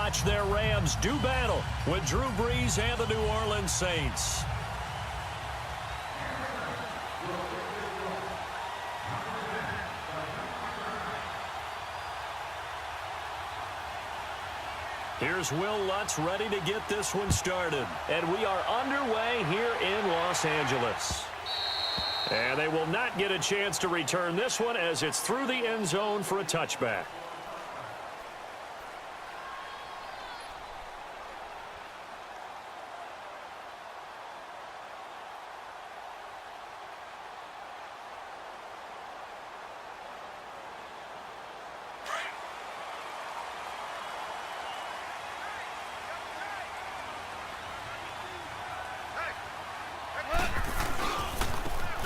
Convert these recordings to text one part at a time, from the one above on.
watch their Rams do battle with Drew Brees and the New Orleans Saints. Here's Will Lutz ready to get this one started. And we are underway here in Los Angeles. And they will not get a chance to return this one as it's through the end zone for a touchback.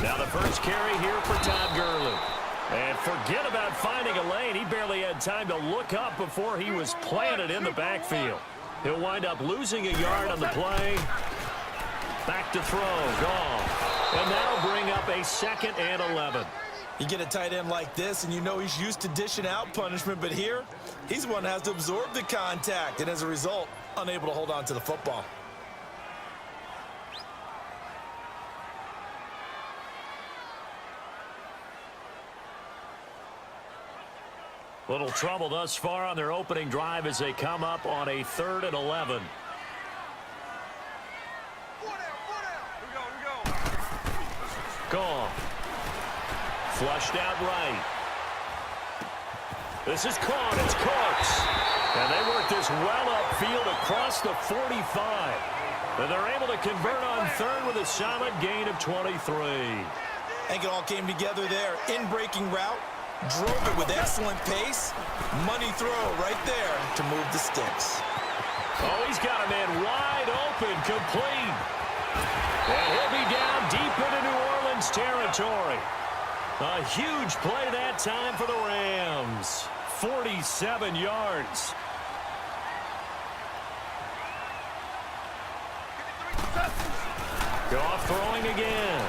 Now the first carry here for Todd Gurley. And forget about finding a lane. He barely had time to look up before he was planted in the backfield. He'll wind up losing a yard on the play. Back to throw. Gone. And that'll bring up a 2nd and 11. You get a tight end like this, and you know he's used to dishing out punishment, but here, he's the one that has to absorb the contact, and as a result, unable to hold on to the football. Little trouble thus far on their opening drive as they come up on a 3rd and 11. Gone. Flushed out right. This is caught. It's Cooks. And they work this well upfield across the 45. And they're able to convert on 3rd with a solid gain of 23. I think it all came together there. In-breaking route. Drove it with excellent pace. Money throw right there to move the sticks. Oh, he's got a man wide open, complete. And he'll be down deep into New Orleans territory. A huge play that time for the Rams. 47 yards. Goff throwing again.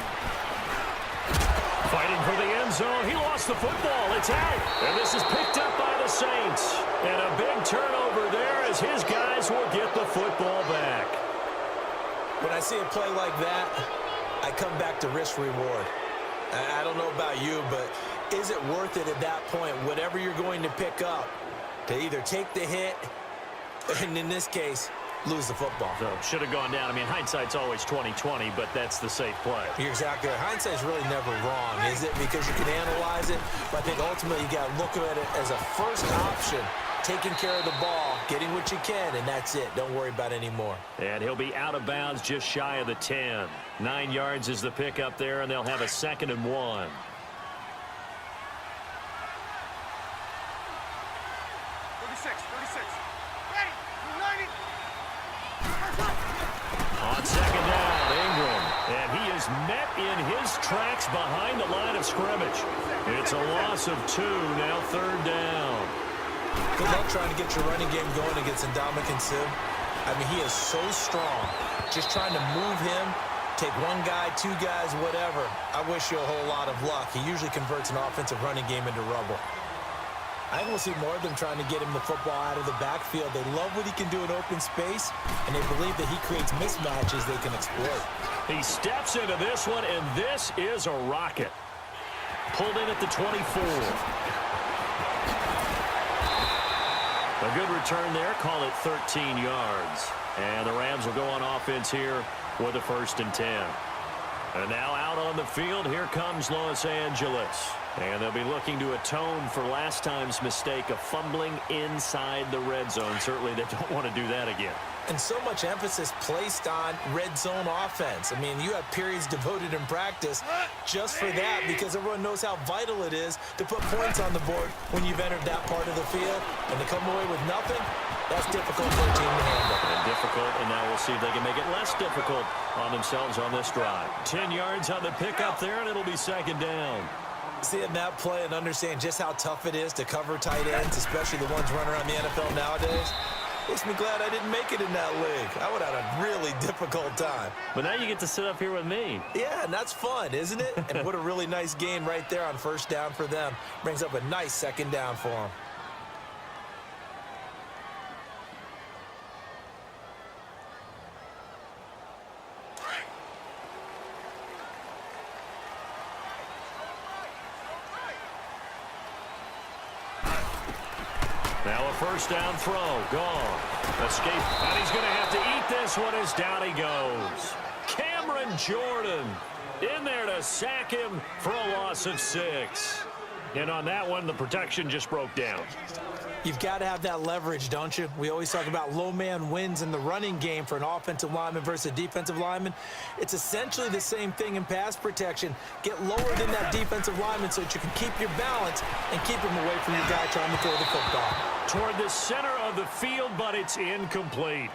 Fighting for the end zone. He lost the football. It's out. And this is picked up by the Saints. And a big turnover there as his guys will get the football back. When I see a play like that, I come back to risk-reward. I don't know about you, but is it worth it at that point, whatever you're going to pick up, to either take the hit, and in this case, lose the football? So should have gone down. I mean, hindsight's always 20/20, but that's the safe play. You're exactly right. Hindsight's really never wrong, is it? Because you can analyze it, but I think ultimately you got to look at it as a first option, taking care of the ball, getting what you can, and that's it. Don't worry about any more. And he'll be out of bounds just shy of the 10. 9 yards is the pickup there, and they'll have a 2nd and 1. On 2nd down, Ingram. And he is met in his tracks behind the line of scrimmage. It's a loss of 2, now 3rd down. Good luck trying to get your running game going against Ndamukong Suh. I mean, he is so strong. Just trying to move him, take one guy, 2 guys, whatever. I wish you a whole lot of luck. He usually converts an offensive running game into rubble. I think we'll see more of them trying to get him the football out of the backfield. They love what he can do in open space, and they believe that he creates mismatches they can exploit. He steps into this one, and this is a rocket. Pulled in at the 24. A good return there. Call it 13 yards. And the Rams will go on offense here with a 1st and 10. And now out on the field, here comes Los Angeles. And they'll be looking to atone for last time's mistake of fumbling inside the red zone. Certainly they don't want to do that again. And so much emphasis placed on red zone offense. I mean, you have periods devoted in practice just for that because everyone knows how vital it is to put points on the board when you've entered that part of the field. And to come away with nothing, that's difficult for a team to handle. And difficult, and now we'll see if they can make it less difficult on themselves on this drive. 10 yards on the pickup there, and it'll be 2nd down. Seeing that play and understand just how tough it is to cover tight ends, especially the ones running around the NFL nowadays, makes me glad I didn't make it in that league. I would have had a really difficult time. But now you get to sit up here with me. Yeah, and that's fun, isn't it? And what a really nice game right there on 1st down for them. Brings up a nice 2nd down for them. Now a first down throw. Gone. Escape. And he's going to have to eat this one as down he goes. Cameron Jordan in there to sack him for a loss of 6. And on that one, the protection just broke down. You've got to have that leverage, don't you? We always talk about low man wins in the running game for an offensive lineman versus a defensive lineman. It's essentially the same thing in pass protection. Get lower than that defensive lineman so that you can keep your balance and keep him away from your guy trying to throw the football. Toward the center of the field, but it's incomplete.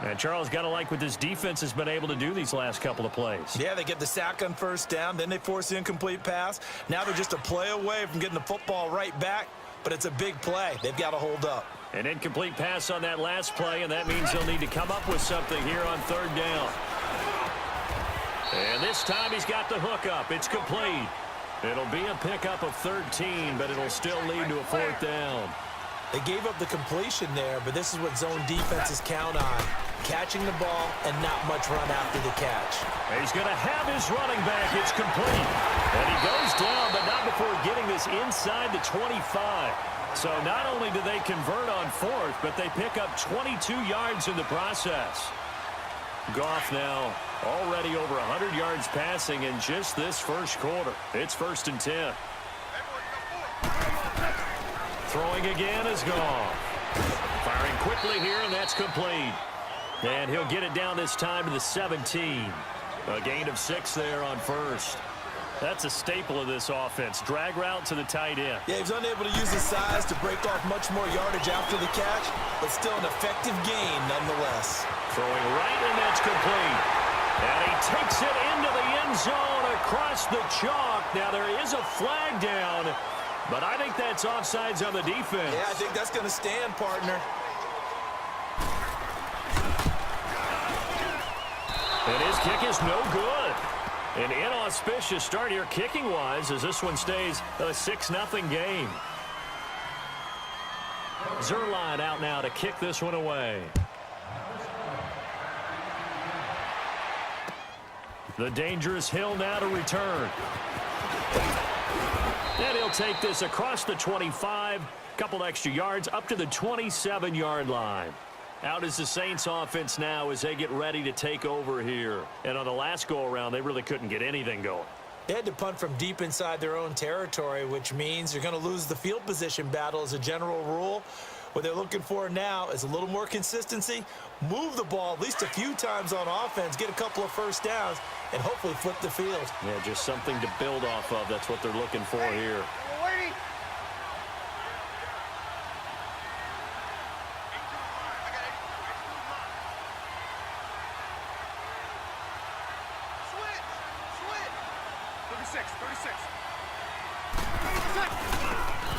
And Charles, got to like what this defense has been able to do these last couple of plays. Yeah, they get the sack on first down, then they force the incomplete pass. Now they're just a play away from getting the football right back. But it's a big play. They've got to hold up. An incomplete pass on that last play, and that means they'll need to come up with something here on third down. And this time he's got the hook up. It's complete. It'll be a pickup of 13, but it'll still lead to a fourth down. They gave up the completion there, but this is what zone defenses count on. Catching the ball and not much run after the catch. He's going to have his running back. It's complete. And he goes down, but not before getting this inside the 25. So not only do they convert on fourth, but they pick up 22 yards in the process. Goff now already over 100 yards passing in just this first quarter. It's 1st and 10. Throwing again is Goff. Firing quickly here, and that's complete. And he'll get it down this time to the 17. A gain of 6 there on first. That's a staple of this offense. Drag route to the tight end. Yeah, he's unable to use his size to break off much more yardage after the catch, but still an effective gain nonetheless. Throwing right, and that's complete. And he takes it into the end zone across the chalk. Now there is a flag down, but I think that's offsides on the defense. Yeah, I think that's going to stand, partner. And his kick is no good. An inauspicious start here kicking-wise as this one stays a 6-0 game. Zerline out now to kick this one away. The dangerous Hill now to return. And he'll take this across the 25, couple extra yards up to the 27-yard line. Out is the Saints offense now as they get ready to take over here. And on the last go-around, they really couldn't get anything going. They had to punt from deep inside their own territory, which means you're going to lose the field position battle as a general rule. What they're looking for now is a little more consistency, move the ball at least a few times on offense, get a couple of first downs, and hopefully flip the field. Yeah, just something to build off of. That's what they're looking for here.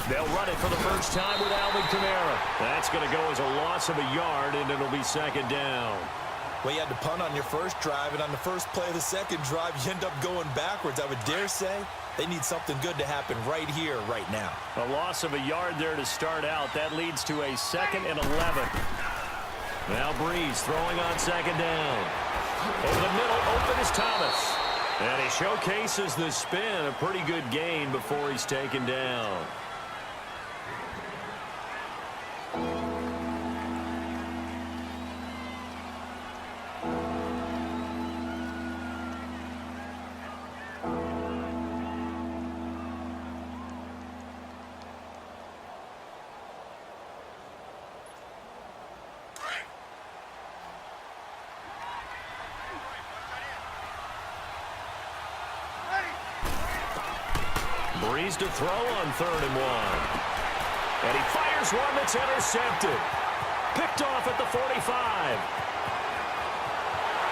They'll run it for the first time with Alvin Kamara. That's going to go as a loss of a yard, and it'll be 2nd down. Well, you had to punt on your first drive, and on the first play of the second drive, you end up going backwards. I would dare say they need something good to happen right here, right now. A loss of a yard there to start out. That leads to a 2nd and 11. Now Breeze throwing on 2nd down. Over the middle, open is Thomas. And he showcases the spin, a pretty good gain before he's taken down. Breeze to throw on 3rd and 1. And he fires one that's intercepted. Picked off at the 45.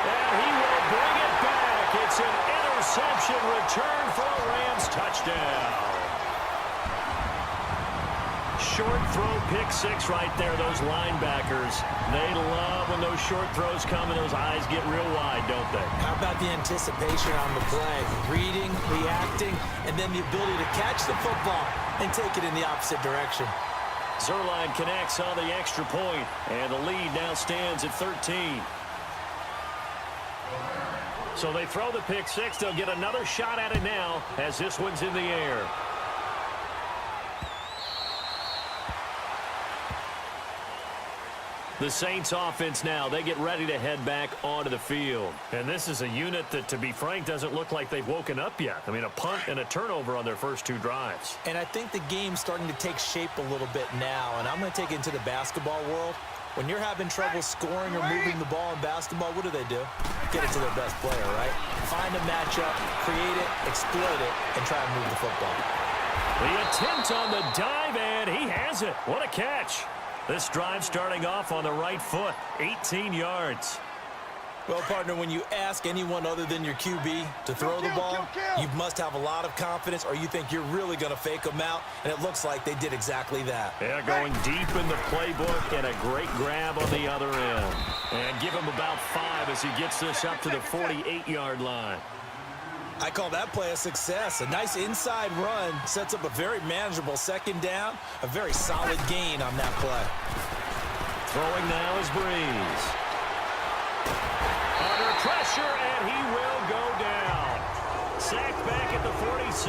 And he will bring it back. It's an interception return for a Rams touchdown. Short throw, pick 6 right there. Those linebackers, they love when those short throws come and those eyes get real wide, don't they? How about the anticipation on the play? Reading, reacting, and then the ability to catch the football and take it in the opposite direction. Zerline connects on the extra point, and the lead now stands at 13. So they throw the pick 6. They'll get another shot at it now as this one's in the air. The Saints offense now, they get ready to head back onto the field. And this is a unit that, to be frank, doesn't look like they've woken up yet. I mean, a punt and a turnover on their first 2 drives. And I think the game's starting to take shape a little bit now, and I'm going to take it into the basketball world. When you're having trouble scoring or moving the ball in basketball, what do? Get it to their best player, right? Find a matchup, create it, exploit it, and try and move the football. The attempt on the dive, and he has it. What a catch. This drive starting off on the right foot, 18 yards. Well, partner, when you ask anyone other than your QB to throw the ball, you must have a lot of confidence, or you think you're really going to fake them out, and it looks like they did exactly that. Yeah, going deep in the playbook and a great grab on the other end. And give him about 5 as he gets this up to the 48-yard line. I call that play a success. A nice inside run sets up a very manageable second down, a very solid gain on that play. Throwing now is Breeze. Under pressure, and he will go down. Sacked back at the 46.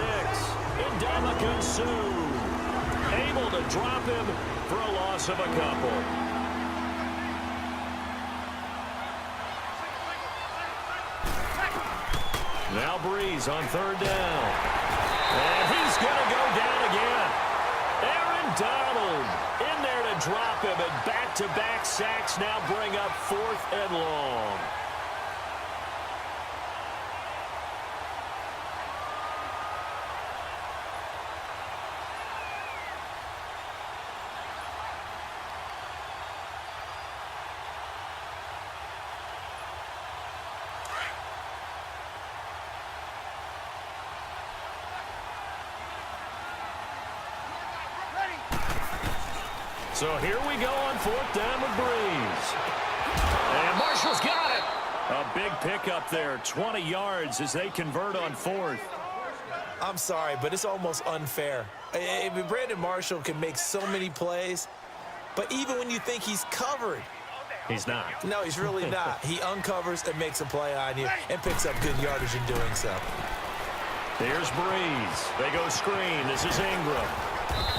Ndamukong Suh able to drop him for a loss of a couple. Now Breeze on 3rd down. And he's going to go down again. Aaron Donald in there to drop him, and back-to-back sacks now bring up 4th and long. So here we go on 4th down with Breeze. And Marshall's got it. A big pickup there, 20 yards as they convert on 4th. I'm sorry, but it's almost unfair. I mean, Brandon Marshall can make so many plays, but even when you think he's covered, he's not. No, he's really not. He uncovers and makes a play on you and picks up good yardage in doing so. Here's Breeze. They go screen. This is Ingram.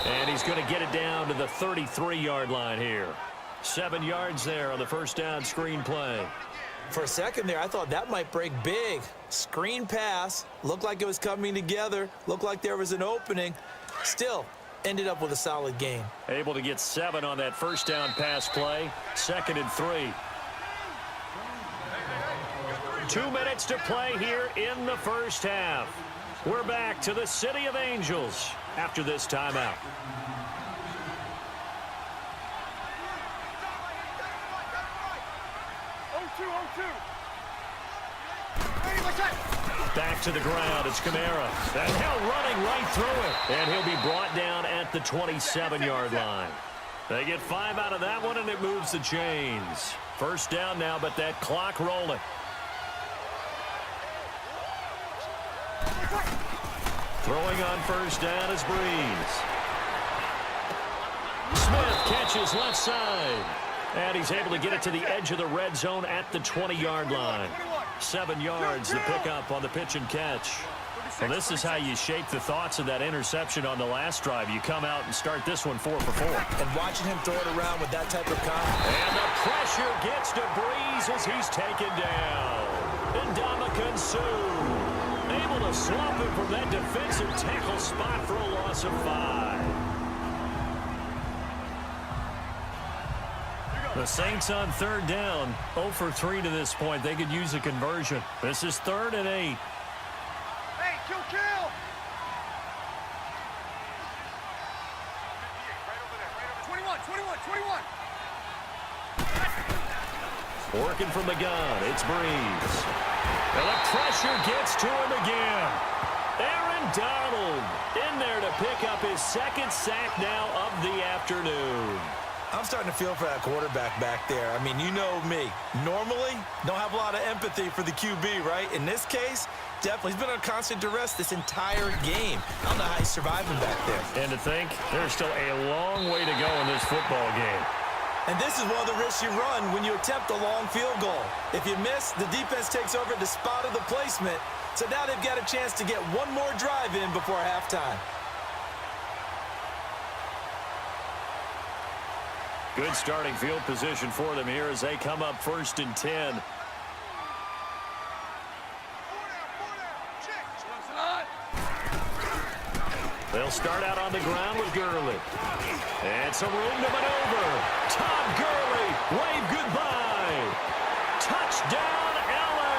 And he's going to get it down to the 33-yard line here. 7 yards there on the first down screen play. For a second there, I thought that might break big. Screen pass. Looked like it was coming together. Looked like there was an opening. Still, ended up with a solid game. Able to get 7 on that first down pass play. 2nd and 3. 2 minutes to play here in the first half. We're back to the City of Angels after this timeout. Back to the ground. It's Kamara. And Hill running right through it. And he'll be brought down at the 27-yard line. They get 5 out of that one, and it moves the chains. First down now, but that clock rolling. Throwing on first down is Breeze. Smith catches left side. And he's able to get it to the edge of the red zone at the 20-yard line. 7 yards, the pickup on the pitch and catch. Well, this is how you shake the thoughts of that interception on the last drive. You come out and start this one 4 for 4. And watching him throw it around with that type of confidence. And the pressure gets to Breeze as he's taken down. Ndamukong Suh able to slump him from that defensive tackle spot for a loss of 5. The Saints on 3rd down, 0 for 3 to this point. They could use a conversion. This is 3rd and 8. Hey, kill! Right over there. 21. Working from the gun, it's Breeze. And the pressure gets to him again. Aaron Donald in there to pick up his 2nd sack now of the afternoon. I'm starting to feel for that quarterback back there. I mean, you know me. Normally, don't have a lot of empathy for the QB, right? In this case, definitely. He's been on constant duress this entire game. I don't know how he's surviving back there. And to think, there's still a long way to go in this football game. And this is one of the risks you run when you attempt a long field goal. If you miss, the defense takes over the spot of the placement. So now they've got a chance to get one more drive in before halftime. Good starting field position for them here as they come up 1st and 10. They'll start out on the ground with Gurley. And some room to maneuver. Todd Gurley, wave goodbye. Touchdown, LA.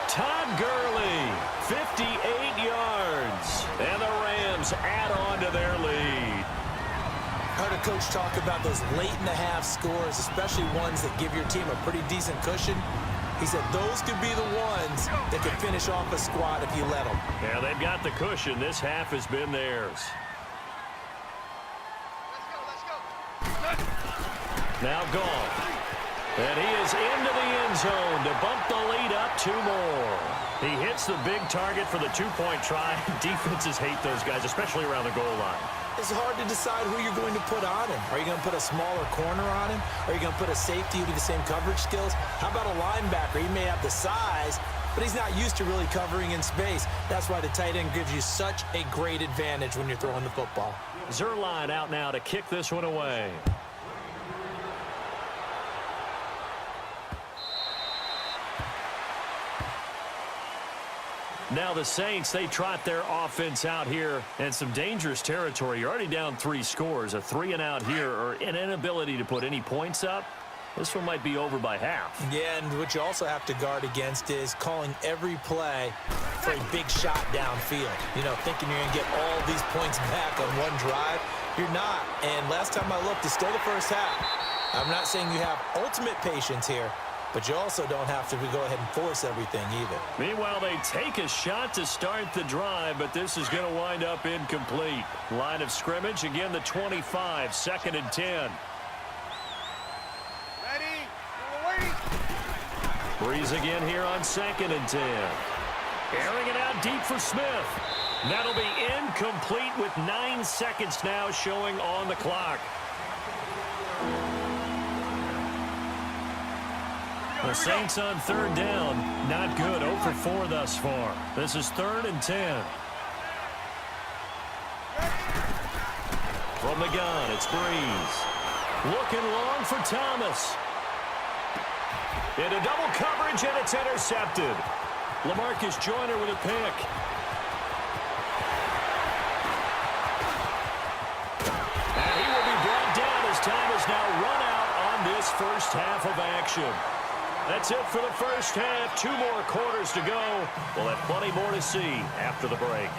Todd Gurley, 58 yards. And the Rams add on to their lead. I heard a coach talk about those late-in-the-half scores, especially ones that give your team a pretty decent cushion. He said those could be the ones that could finish off a squad if you let them. Yeah, they've got the cushion. This half has been theirs. Let's go. Now gone. And he is into the end zone to bump the lead up 2 more. He hits the big target for the 2-point try. Defenses hate those guys, especially around the goal line. It's hard to decide who you're going to put on him. Are you going to put a smaller corner on him? Are you going to put a safety who do the same coverage skills? How about a linebacker? He may have the size, but he's not used to really covering in space. That's why the tight end gives you such a great advantage when you're throwing the football. Zerline out now to kick this one away. Now the Saints, they trot their offense out here in some dangerous territory. You're already down 3 scores. A 3-and-out here or an inability to put any points up. This one might be over by half. Yeah, and what you also have to guard against is calling every play for a big shot downfield. You know, thinking you're going to get all these points back on one drive. You're not. And last time I looked, it's still the first half. I'm not saying you have ultimate patience here, but you also don't have to go ahead and force everything either. Meanwhile, they take a shot to start the drive, but this is going to wind up incomplete. Line of scrimmage, again, the 25, 2nd and 10. Ready? We're waiting. Breeze again here on 2nd and 10. Airing it out deep for Smith. That'll be incomplete with 9 seconds now showing on the clock. The Saints on 3rd down. Not good. 0 for 4 thus far. This is 3rd and 10. From the gun, it's Breeze. Looking long for Thomas. Into double coverage, and it's intercepted. LaMarcus Joyner with a pick. And he will be brought down as time is now run out on this first half of action. That's it for the first half. 2 more quarters to go. We'll have plenty more to see after the break.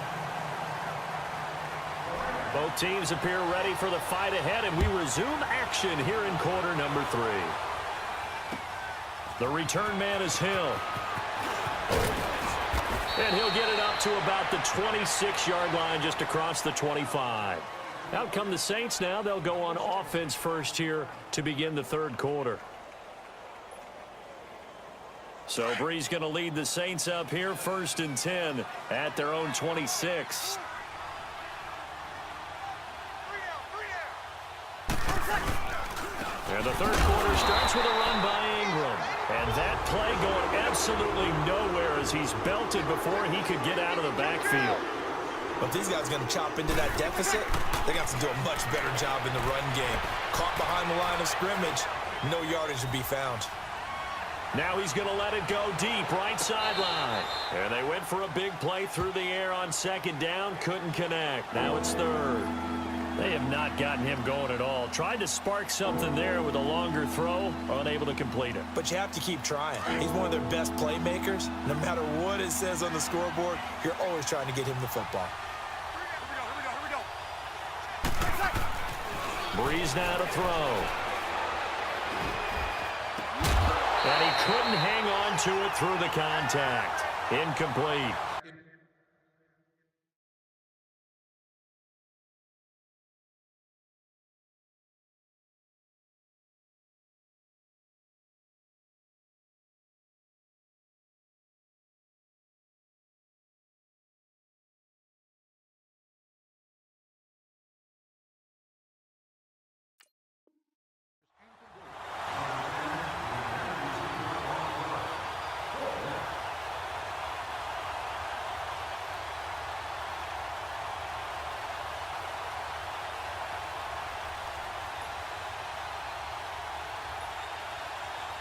Both teams appear ready for the fight ahead, and we resume action here in quarter number 3. The return man is Hill. And he'll get it up to about the 26-yard line, just across the 25. Out come the Saints now. They'll go on offense first here to begin the 3rd quarter. So Breeze going to lead the Saints up here, 1st and 10 at their own 26. And the 3rd quarter starts with a run by Ingram. And that play going absolutely nowhere as he's belted before he could get out of the backfield. But if these guys are going to chop into that deficit, they got to do a much better job in the run game. Caught behind the line of scrimmage, no yardage to be found. Now he's going to let it go deep, right sideline. And they went for a big play through the air on 2nd down, couldn't connect. Now it's 3rd. They have not gotten him going at all. Tried to spark something there with a longer throw, unable to complete it. But you have to keep trying. He's one of their best playmakers. No matter what it says on the scoreboard, you're always trying to get him the football. Here we go. Breeze now to throw. And he couldn't hang on to it through the contact. Incomplete.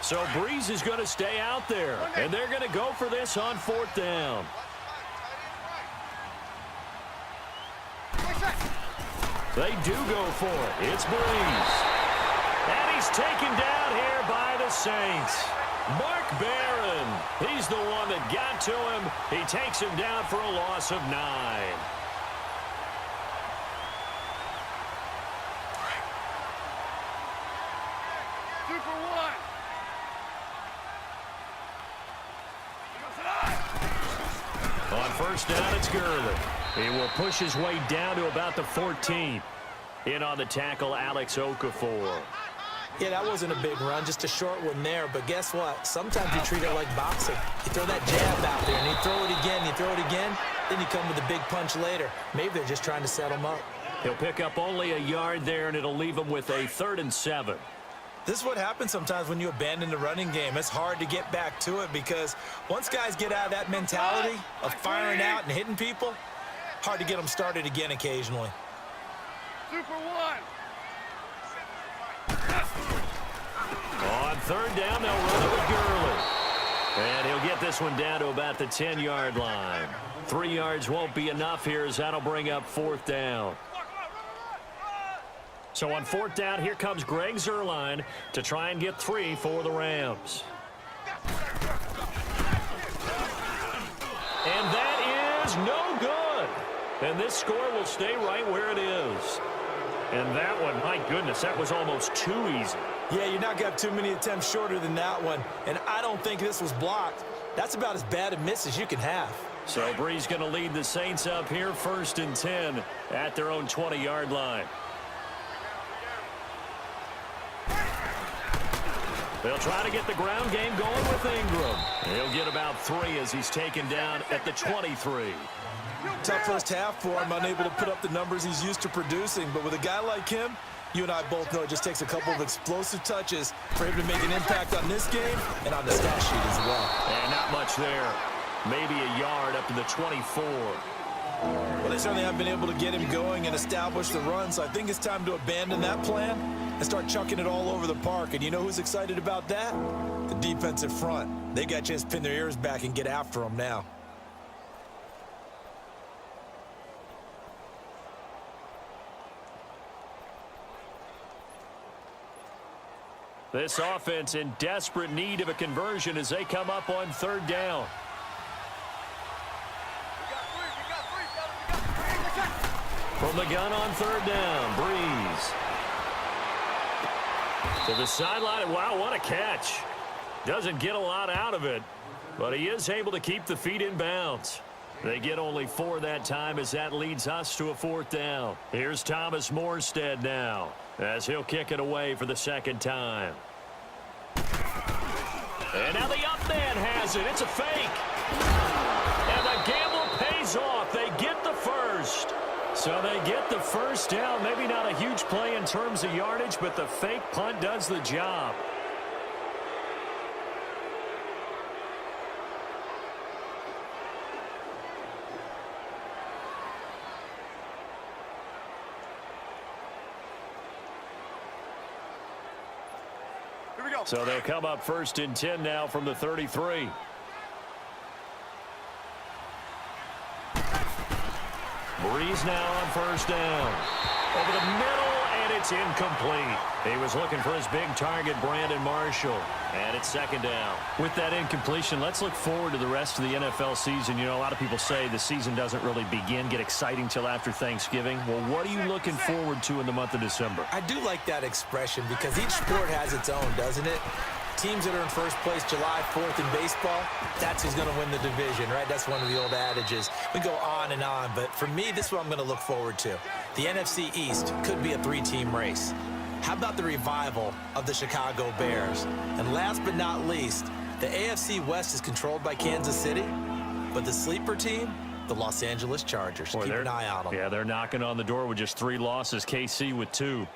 So Breeze is going to stay out there, and they're going to go for this on 4th down. They do go for it. It's Breeze. And he's taken down here by the Saints. Mark Barron, he's the one that got to him. He takes him down for a loss of 9. On 1st down, it's Gurley. He will push his way down to about the 14. In on the tackle, Alex Okafor. Yeah, that wasn't a big run, just a short one there. But guess what? Sometimes you treat it like boxing. You throw that jab out there, and you throw it again, you throw it again, then you come with a big punch later. Maybe they're just trying to set him up. He'll pick up only a yard there, and it'll leave him with a 3rd and 7. This is what happens sometimes when you abandon the running game. It's hard to get back to it because once guys get out of that mentality of firing out and hitting people, hard to get them started again occasionally. Super 1. On 3rd down, they'll run it with Gurley. And he'll get this one down to about the 10-yard line. 3 yards won't be enough here as that'll bring up 4th down. So on 4th down, here comes Greg Zuerlein to try and get 3 for the Rams. And that is no good. And this score will stay right where it is. And that one, my goodness, that was almost too easy. Yeah, you're not going to have too many attempts shorter than that one. And I don't think this was blocked. That's about as bad a miss as you can have. So Breeze going to lead the Saints up here, 1st and 10 at their own 20-yard line. They'll try to get the ground game going with Ingram. He'll get about 3 as he's taken down at the 23. Tough first half for him, unable to put up the numbers he's used to producing. But with a guy like him, you and I both know it just takes a couple of explosive touches for him to make an impact on this game and on the stat sheet as well. And not much there. Maybe a yard up to the 24. Well, they certainly haven't been able to get him going and establish the run, so I think it's time to abandon that plan and start chucking it all over the park. And you know who's excited about that? The defensive front. They got a chance to pin their ears back and get after him now. This offense in desperate need of a conversion as they come up on 3rd down. From the gun on 3rd down, Breeze. To the sideline. Wow, what a catch. Doesn't get a lot out of it, but he is able to keep the feet in bounds. They get only 4 that time as that leads us to a 4th down. Here's Thomas Morstead now as he'll kick it away for the 2nd time. And now the up man has it. It's a fake. And the gamble pays off. They get the 1st. So they get the 1st down. Maybe not a huge play in terms of yardage, but the fake punt does the job. Here we go. So they'll come up 1st and 10 now from the 33. Breeze now on 1st down. Over the middle, and it's incomplete. He was looking for his big target, Brandon Marshall. And it's 2nd down. With that incompletion, let's look forward to the rest of the NFL season. You know, a lot of people say the season doesn't really get exciting till after Thanksgiving. Well, what are you looking forward to in the month of December? I do like that expression because each sport has its own, doesn't it? Teams that are in 1st place July 4th in baseball, that's who's going to win the division, right? That's one of the old adages. We go on and on, but for me, this is what I'm going to look forward to. The NFC East could be a 3-team race. How about the revival of the Chicago Bears? And last but not least, the AFC West is controlled by Kansas City, but the sleeper team, the Los Angeles Chargers. Boy, keep an eye on them. Yeah, they're knocking on the door with just 3 losses. KC with 2.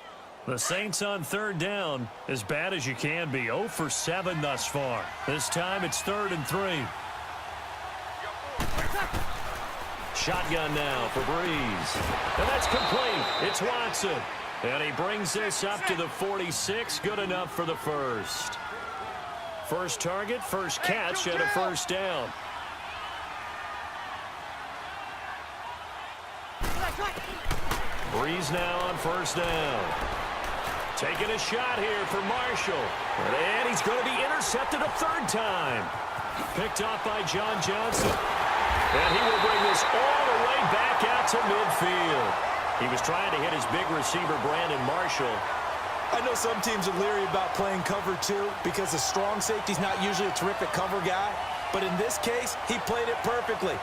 The Saints on 3rd down, as bad as you can be. 0 for 7 thus far. This time it's 3rd and 3. Shotgun now for Breeze. And that's complete. It's Watson. And he brings this up to the 46. Good enough for the 1st. First target, first catch, and a first down. Breeze now on first down. Taking a shot here for Marshall. And he's going to be intercepted a third time. Picked off by John Johnson. And he will bring this all the way back out to midfield. He was trying to hit his big receiver, Brandon Marshall. I know some teams are leery about playing cover two because the strong safety's not usually a terrific cover guy. But in this case, he played it perfectly.